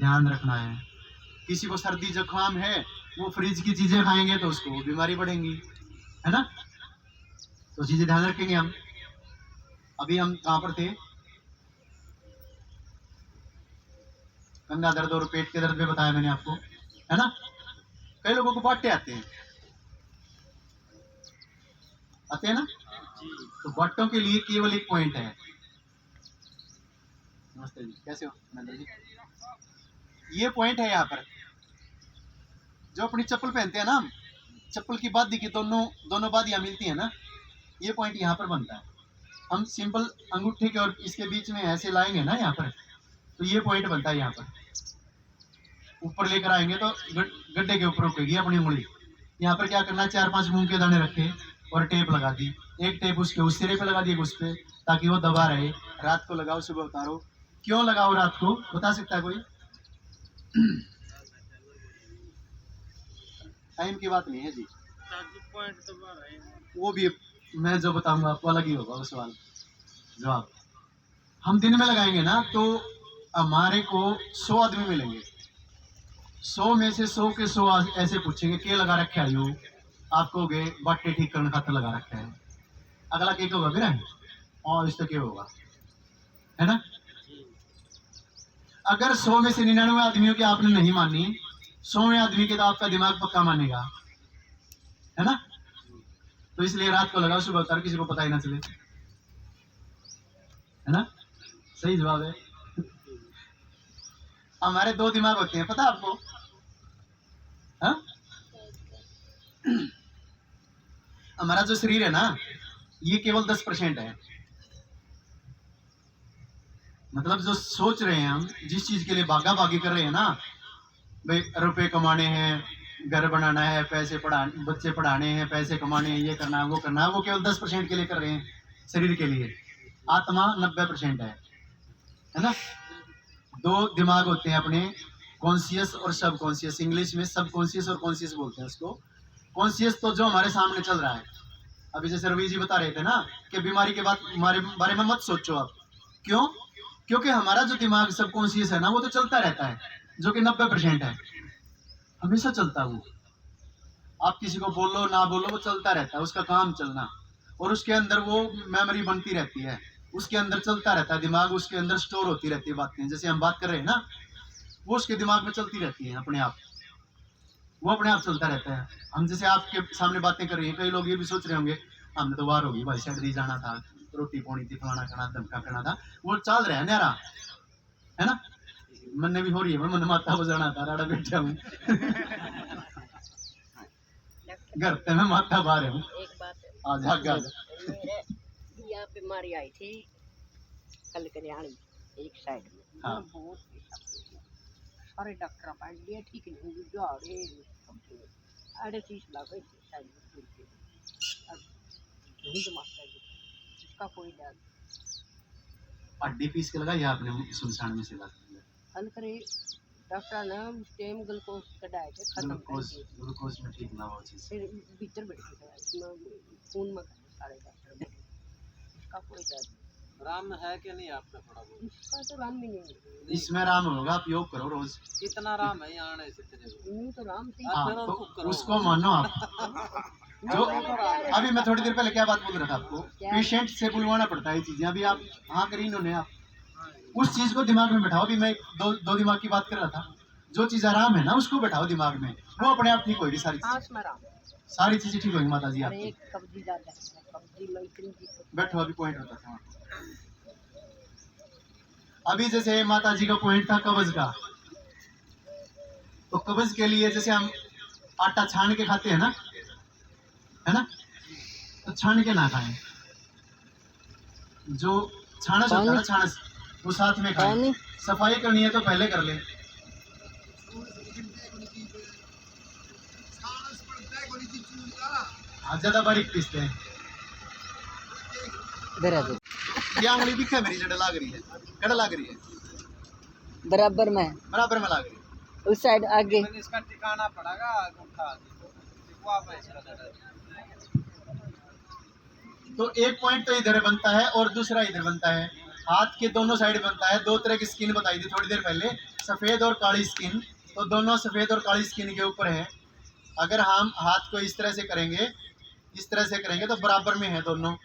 ध्यान रखना है। किसी को सर्दी जुकाम है, वो फ्रिज की चीजें खाएंगे तो उसको बीमारी बढ़ेंगी, है ना। तो चीजें ध्यान रखेंगे हम। अभी हम कहाँ पर थे? कंधा दर्द और पेट के दर्द में बताया मैंने आपको, है ना। कई लोगों को बांटे आते हैं ना। तो बांटों के लिए केवल एक पॉइंट है। नमस्ते जी, कैसे हो महेंद्र जी? ये पॉइंट है यहाँ पर। जो अपनी चप्पल पहनते हैं ना, चप्पल की बादी की दोनों बादियां मिलती है ना, ये पॉइंट यहाँ पर बनता है। हम सिंपल अंगूठे के और इसके बीच में ऐसे लाएंगे ना यहाँ पर, तो ये पॉइंट बनता है। यहाँ पर ऊपर लेकर आएंगे तो गड्ढे के ऊपर रुकेगी अपनी उंगली। यहाँ पर क्या करना, 4-5 मूंग के दाने रखे और टेप लगा दी। एक टेप उसके उस सिरे पे लगा दी, उस पे, ताकि वो दबा रहे। रात को लगाओ, सुबह उतारो। क्यों लगाओ रात को, बता सकता है कोई? टाइम की बात नहीं है जी, वो भी मैं जो बताऊंगा आपको अलग ही होगा वो सवाल जवाब। हम दिन में लगाएंगे ना तो हमारे को 100 आदमी मिलेंगे। 100 में से 100 के 100 ऐसे पूछेंगे क्या लगा रखे है यू, आप कहोगे बाटे ठीक करने खातर लगा रखा है। अगला क्या होगा फिर, और इस तो क्या होगा, है ना। अगर 100 में से 99 आदमियों की आपने नहीं मानी, 100वें आदमी के तो आपका दिमाग पक्का मानेगा, है ना। तो इसलिए रात को लगाओ, सुबह उतारो, किसी को पता ही ना चले, है ना। सही जवाब है। हमारे 2 दिमाग होते हैं, पता आपको? हाँ, हमारा जो शरीर है ना, ये केवल 10% है। मतलब जो सोच रहे हैं हम, जिस चीज के लिए भागा भागी कर रहे हैं ना, भाई रुपए कमाने हैं, घर बनाना है, पैसे बच्चे पढ़ाने हैं, पैसे कमाने हैं, ये करना है, वो करना है, वो केवल 10% के लिए कर रहे हैं, शरीर के लिए। आत्मा 90% है ना। 2 दिमाग होते हैं अपने, कॉन्शियस और सब कॉन्शियस। इंग्लिश में सब कॉन्शियस और कॉन्शियस बोलते हैं उसको। कॉन्शियस तो जो हमारे सामने चल रहा है। अभी जैसे रवि जी बता रहे थे ना कि बीमारी के बाद हमारे बारे में मत सोचो आप। क्यों? क्योंकि हमारा जो दिमाग सब कॉन्शियस है ना, वो तो चलता रहता है, जो कि 90% है, हमेशा चलता वो। आप किसी को बोलो ना बोलो, वो चलता रहता है, उसका काम चलना। और उसके अंदर वो मेमोरी बनती रहती है, उसके अंदर चलता रहता है दिमाग, उसके अंदर स्टोर होती रहती है बातें। जैसे हम बात कर रहे हैं ना, वो उसके दिमाग में चलती रहती है अपने आप, वो अपने आप चलता रहता है। हम जैसे आपके सामने बातें कर रहे हैं, कई लोग ये भी सोच रहे होंगे हमने तो बाहर होगी भाई, शहर जाना था, रोटी पानी थी, फलाना खाना धमका करना था, वो चल रहा है न्यारा, है ना। मन भी हो रही है, मन माता बजाना था, राड़ा बैठा हूँ घर पे मैं माता बाहर हूँ। एक बात आज मेरे यहाँ बीमारी आई थी कल कल्याणी एक साइड में, हाँ। बहुत सारे डॉक्टर पास लिए, ठीक नहीं हुई, झाड़े अरे 30 लाख साइड में इसका कोई इलाज। हड्डी पीस के लगाई आपने सुनसान में से बात की? हल करे डॉक्टर ने उस टाइम ग्लूकोज कटाए थे, खत्म कर दिए। ग्लूकोज में ठीक ना हो चीज, फिर भीतर बैठ गया इसमें खून में सारे डॉक्टर, इसका कोई इलाज नहीं। राम है कि नहीं आपका थोड़ा बहुत? इसका तो राम भी नहीं है। इसमें राम होगा, आप योग करो रोज। कितना राम है यहाँ आने से तेरे को? नहीं तो राम से हाँ, तो उसको मानो आप। जो अभी मैं थोड़ी देर पहले क्या बात बोल रहा था आपको, पेशेंट से बुलवाना पड़ता है ये चीजें। अभी आप हाँ करी इन्होंने, आप उस चीज को दिमाग में बैठाओ। अभी मैं दो दिमाग की बात कर रहा था, जो चीज आराम है ना उसको बैठाओ दिमाग में, वो अपने आप ठीक होगी। सारी चीजें ठीक होगी माता जी आपकी। बैठो, अभी पॉइंट होता था। अभी जैसे माता जी का पॉइंट था कब्ज का, तो कब्ज के लिए जैसे हम आटा छान के खाते हैं ना, है ना, तो छान के ना खाएं। जो छानस होता है ना, छानस, वो साथ में खाएं। सफाई करनी है तो पहले कर ले। ज्यादा बारीक पीसते हैं। ये उंगली दिखा मेरी जड़ लाग रही है, कड़ा लाग रही है, बराबर में लाग रही है। उस साइड आगे इसका ठिकाना पड़ेगा अंगूठा, तो एक पॉइंट तो इधर बनता है और दूसरा इधर बनता है। हाथ के दोनों साइड बनता है। दो तरह की स्किन बताई थी थोड़ी देर पहले, सफ़ेद और काली स्किन। तो दोनों सफ़ेद और काली स्किन के ऊपर है। अगर हम हाथ को इस तरह से करेंगे, इस तरह से करेंगे तो बराबर में है दोनों,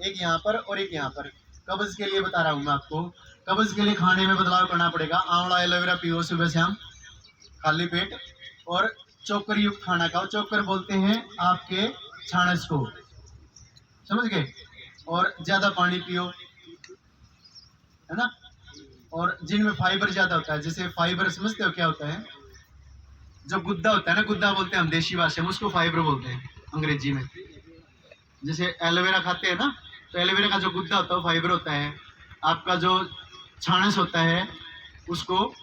एक यहाँ पर और एक यहाँ पर। कब्ज़ के लिए बता रहा हूँ मैं आपको। कब्ज़ के लिए खाने में बदलाव करना पड़ेगा। आंवला एलोवेरा पियो सुबह शाम खाली पेट, और चोकर युक्त खाना खाओ। चोकर बोलते हैं आपके छानस को, समझ गए। और ज़्यादा पानी पियो, है ना। और जिनमें फाइबर ज़्यादा होता है, जैसे फाइबर समझते हो क्या होता है? जो गुद्दा होता है ना, गुद्दा बोलते हैं हम देशी भाषा में, उसको फाइबर बोलते हैं अंग्रेजी में। जैसे एलोवेरा खाते हैं ना, तो एलोवेरा का जो गुद्दा होता है वो फाइबर होता है। आपका जो छानस होता है उसको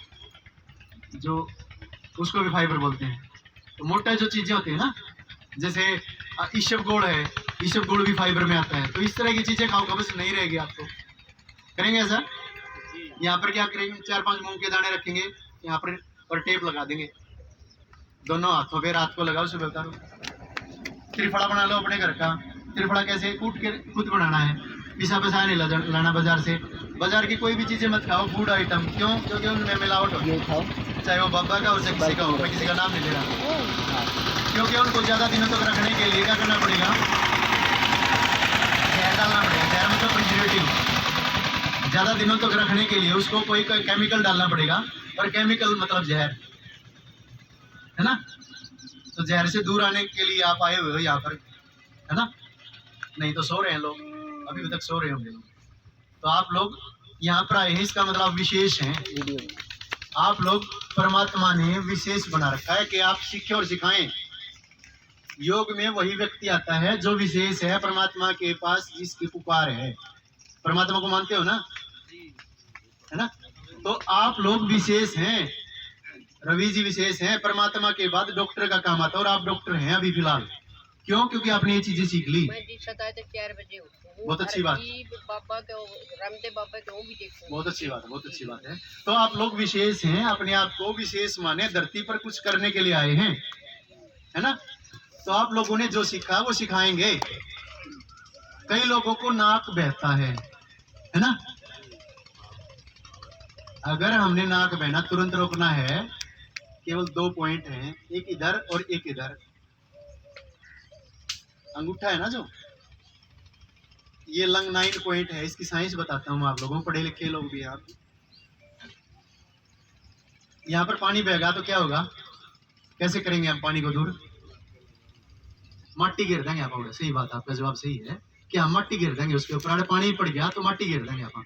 भी फाइबर बोलते हैं। तो मोटा जो चीज़ें होती है ना, जैसे ईसबगोल है, ईसबगोल भी फाइबर में आता है। तो इस तरह की चीज़ें खाओ, कब्ज़ नहीं रहेगी आपको। करेंगे ऐसा? यहाँ पर क्या करेंगे, 4-5 मूंग के दाने रखेंगे यहाँ पर, और टेप लगा देंगे दोनों हाथों पे। रात को लगाओ, सुबह उतारो। त्रिफला बना लो अपने घर का। त्रिफला कैसे? कूट के खुद बनाना है, पिसा पिसा नहीं लाना बाजार से। बाजार की कोई भी चीज़ें मत खाओ, फूड आइटम। क्यों? क्योंकि उनमें मिलावट होती है, चाहे वो बाबा का हो चाहे किसी का हो। मैं किसी का नाम नहीं ले रहा, क्योंकि उनको ज़्यादा दिनों तक रखने के लिए क्या करना पड़ेगा? जहर डालना पड़ेगा। जहर मतलब प्रिजर्वेटिव। ज़्यादा दिनों तक रखने के लिए उसको कोई केमिकल डालना पड़ेगा, और केमिकल मतलब जहर, है ना। तो जहर से दूर आने के लिए आप आए हुए हो यहाँ पर, है ना। नहीं तो सो रहे हैं लोग, अभी तक सो रहे होंगे लोग। तो आप लोग यहाँ पर आए हैं, इसका मतलब विशेष हैं। आप लोग परमात्मा ने विशेष बना रखा है कि आप सीखें और सिखाएं। योग में वही व्यक्ति आता है जो विशेष है परमात्मा के पास, जिसकी पुकार है। परमात्मा को मानते हो ना, है ना। तो आप लोग विशेष हैं, रवि जी विशेष हैं। परमात्मा के बाद डॉक्टर का काम आता है, और आप डॉक्टर हैं अभी फिलहाल। क्यों? क्योंकि आपने ये चीजें सीख ली। मैं जी सदा तो 4 बजे उठती हूँ। बहुत अच्छी बात। बाबा के रामदेव बाबा के वो भी देखते हैं। बहुत अच्छी बात है, बहुत अच्छी बात है। तो आप लोग विशेष हैं, अपने आप को विशेष माने, धरती पर कुछ करने के लिए आए हैं, है ना। तो आप लोगों ने जो सीखा वो सिखाएंगे। कई लोगों को नाक बहता है ना। अगर हमने नाक बहना तुरंत रोकना है। केवल 2 पॉइंट हैं, एक इधर और एक इधर। अंगूठा है ना जो, ये लंग 9 पॉइंट है। इसकी साइंस बताता हूँ आप लोगों को, पढ़े लिखे लोग भी आप। यहाँ पर पानी बहेगा तो क्या होगा? कैसे करेंगे हम पानी को दूर? माटी गिर देंगे आप। सही बात, आपका जवाब सही है कि हम माटी गिर देंगे उसके ऊपर। अगर पानी पड़ गया तो माटी गिर देंगे आप।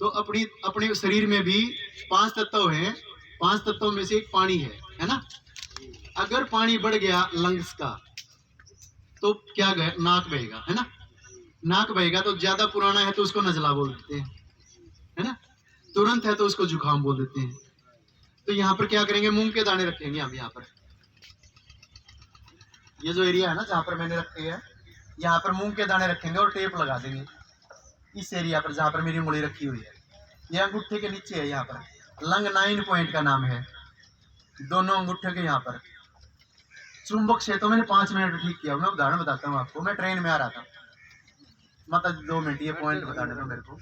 तो अपने शरीर में भी 5 तत्व हैं। 5 तत्वों में से एक पानी है ना। अगर पानी बढ़ गया लंग्स का तो क्या गए? नाक बहेगा, है ना। नाक बहेगा तो ज्यादा पुराना है तो उसको नजला बोल देते हैं, है ना। तुरंत है तो उसको जुकाम बोल देते हैं। तो यहाँ पर क्या करेंगे? मूंग के दाने रखेंगे हम यहाँ पर। ये जो एरिया है ना जहाँ पर मैंने रखे हैं, यहाँ पर मूंग के दाने रखेंगे और टेप लगा देंगे इस एरिया पर जहाँ पर मेरी उंगली रखी हुई है। ये अंगूठे के नीचे है, यहाँ पर लंग 9 पॉइंट का नाम है। दोनों अंगूठे के यहाँ पर चुंबक से तो मैंने 5 मिनट ठीक किया। मैं उदाहरण बताता हूँ आपको। मैं ट्रेन में आ रहा था, मतलब 2 मिनट, ये पॉइंट बताने दो मेरे को।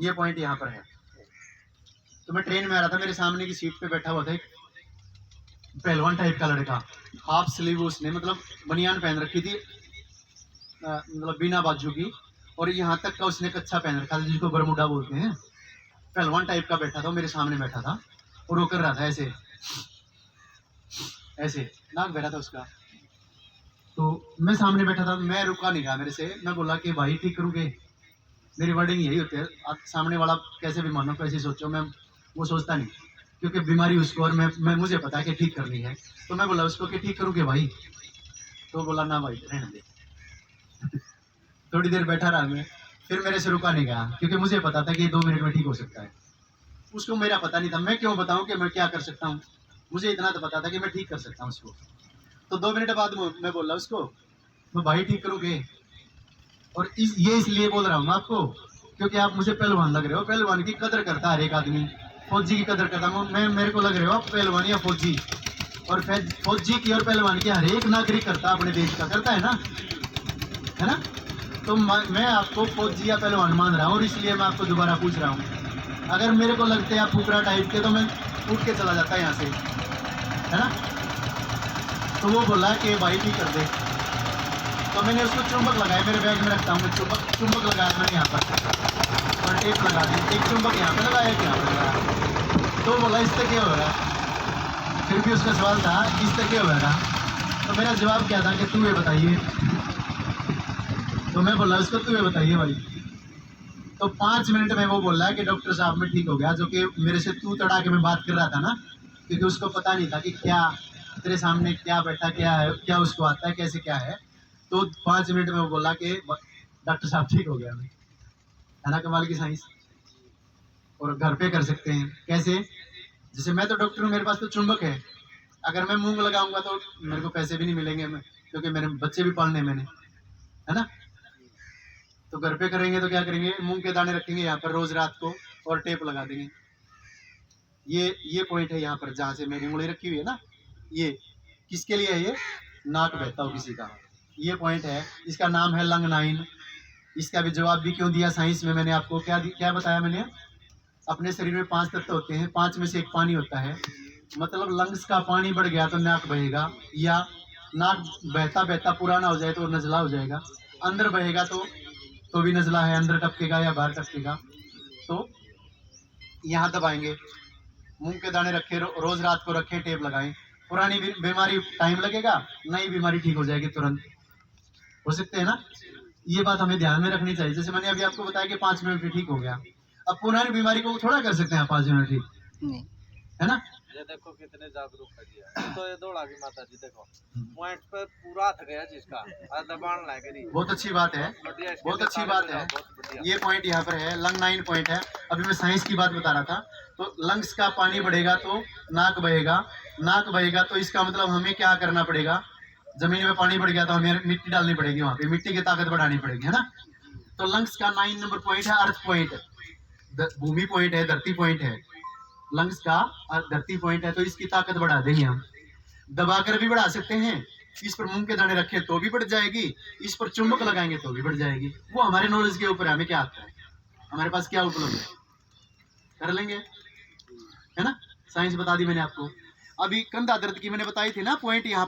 ये पॉइंट यहाँ पर है। तो मैं ट्रेन में आ रहा था, मेरे सामने की सीट पे बैठा हुआ था एक पहलवान टाइप का लड़का। हाफ स्लीव उसने, मतलब बनियान पहन रखी थी, मतलब बिना बाजू की, और यहाँ तक का उसने कच्छा पहन रखा था जिसको बरमुडा बोलते हैं। पहलवान टाइप का बैठा था, मेरे सामने बैठा था और वो कर रहा था ऐसे ऐसे, नाक बह रहा था उसका। तो मैं सामने बैठा था, मैं रुका नहीं रहा मेरे से। मैं बोला कि भाई ठीक करोगे? मेरी वर्डिंग यही होती है, आप सामने वाला कैसे भी मानो, कैसे सोचो, मैं वो सोचता नहीं, क्योंकि बीमारी उसको और मैं मुझे पता है कि ठीक करनी है। तो मैं बोला उसको कि ठीक करोगे भाई? तो बोला ना भाई रहने दे। थोड़ी देर बैठा रहा मैं, फिर मेरे से रुका नहीं गया, क्योंकि मुझे पता था कि 2 मिनट में ठीक हो सकता है। उसको मेरा पता नहीं था, मैं क्यों बताऊं कि मैं क्या कर सकता हूँ। मुझे इतना तो पता था कि मैं ठीक कर सकता हूँ उसको। तो 2 मिनट बाद मैं बोला उसको, तो भाई ठीक करोगे? और ये इसलिए बोल रहा हूँ आपको क्योंकि आप मुझे पहलवान लग रहे हो। पहलवान की कदर करता है हर एक आदमी, फौजी की कदर करता हूँ मैं। मेरे को लग रहे हो आप पहलवान या फौजी, और फौजी की और पहलवान की हर एक नागरिक करता, अपने देश का करता है ना, है ना। तो मैं आपको फौजिया पहलवान मान रहा हूँ और इसलिए मैं आपको दोबारा पूछ रहा हूँ। अगर मेरे को लगते हैं आप फुकरा टाइप के तो मैं उठ के चला जाता यहाँ से, है ना। तो वो बोला कि भाई भी कर दे, तो मैंने उसको चुंबक लगाया, मेरे बैग में रखता हूँ चुंबक लगाया मैंने यहाँ पर और टेप लगा दी, एक चुंबक यहाँ पे लगाया, एक यहाँ पे लगाया। तो बोला इससे क्या होगा, फिर भी उसका सवाल था इससे क्या होगा। तो मेरा जवाब क्या था कि तू ये बताइए। तो मैं बोला उसको तू ये बताइए भाई। तो 5 मिनट में वो बोला कि डॉक्टर साहब में ठीक हो गया, जो कि मेरे से तू तड़ा के मैं बात कर रहा था ना, क्योंकि उसको पता नहीं था कि क्या तेरे सामने क्या बैठा, क्या है, क्या उसको आता है, कैसे क्या है। तो 5 मिनट में वो बोला कि डॉक्टर साहब ठीक हो गया, है ना। कमाल की साइंस। और घर पे कर सकते हैं कैसे, जैसे मैं तो डॉक्टर हूँ, मेरे पास तो चुंबक है, अगर मैं मूंग लगाऊंगा तो मेरे को पैसे भी नहीं मिलेंगे, क्योंकि मेरे बच्चे भी पालने मैंने, है ना। तो घर पे करेंगे तो क्या करेंगे, मूंग के दाने रखेंगे यहाँ पर रोज रात को और टेप लगा देंगे। ये पॉइंट है यहाँ पर जहाँ से मेरी उंगली रखी हुई है ना, ये किसके लिए है, ये नाक बहता हो किसी का, ये पॉइंट है। इसका नाम है लंग 9। इसका भी जवाब भी क्यों दिया साइंस में, मैंने आपको क्या बताया, मैंने अपने शरीर में 5 तत्व होते हैं, 5 में से एक पानी होता है। मतलब लंग्स का पानी बढ़ गया तो नाक बहेगा, या नाक बहता बहता पुराना हो जाए तो नजला हो जाएगा। अंदर बहेगा तो भी नजला है, अंदर टपकेगा या बाहर टपकेगा। तो यहाँ दबाएंगे, मूंग के दाने रखे, रोज रात को रखें, टेप लगाएं। पुरानी बीमारी टाइम लगेगा, नई बीमारी ठीक हो जाएगी तुरंत, हो सकते हैं ना। ये बात हमें ध्यान में रखनी चाहिए। जैसे मैंने अभी आपको बताया कि 5 मिनट में ठीक हो गया, अब पुरानी बीमारी को थोड़ा कर सकते हैं 5 मिनट ठीक, है ना। ये देखो कितने जागरूक कर दिया। तो ये दौड़ा की माता जी देखो पॉइंट पर पूरा थक गया जिसका दबान लग रही। बहुत अच्छी बात है, बहुत अच्छी बात है। ये पॉइंट यहाँ पर है, लंग 9 पॉइंट है। अभी मैं साइंस की बात बता रहा था। तो लंग्स का पानी बढ़ेगा तो नाक बहेगा, नाक बहेगा तो इसका मतलब हमें क्या करना पड़ेगा, जमीन में पानी बढ़ गया तो हमें मिट्टी डालनी पड़ेगी, वहां पे मिट्टी की ताकत बढ़ानी पड़ेगी, है ना। तो लंग्स का 9 नंबर पॉइंट है अर्थ पॉइंट, भूमि पॉइंट है, धरती पॉइंट है। लंग्स का धरती पॉइंट है, तो इसकी ताकत बढ़ा देंगे हम, दबाकर भी बढ़ा सकते हैं। इस पर मूंग के दाने रखे तो भी बढ़ जाएगी, इस पर चुंबक लगाएंगे तो भी बढ़ जाएगी। वो हमारे नॉलेज के ऊपर है, हमें क्या आता है, हमारे पास क्या उपलब्ध है, कर लेंगे, है ना। साइंस बता दी मैंने आपको। अभी कंधा दर्द की मैंने बताई थी ना पॉइंट यहाँ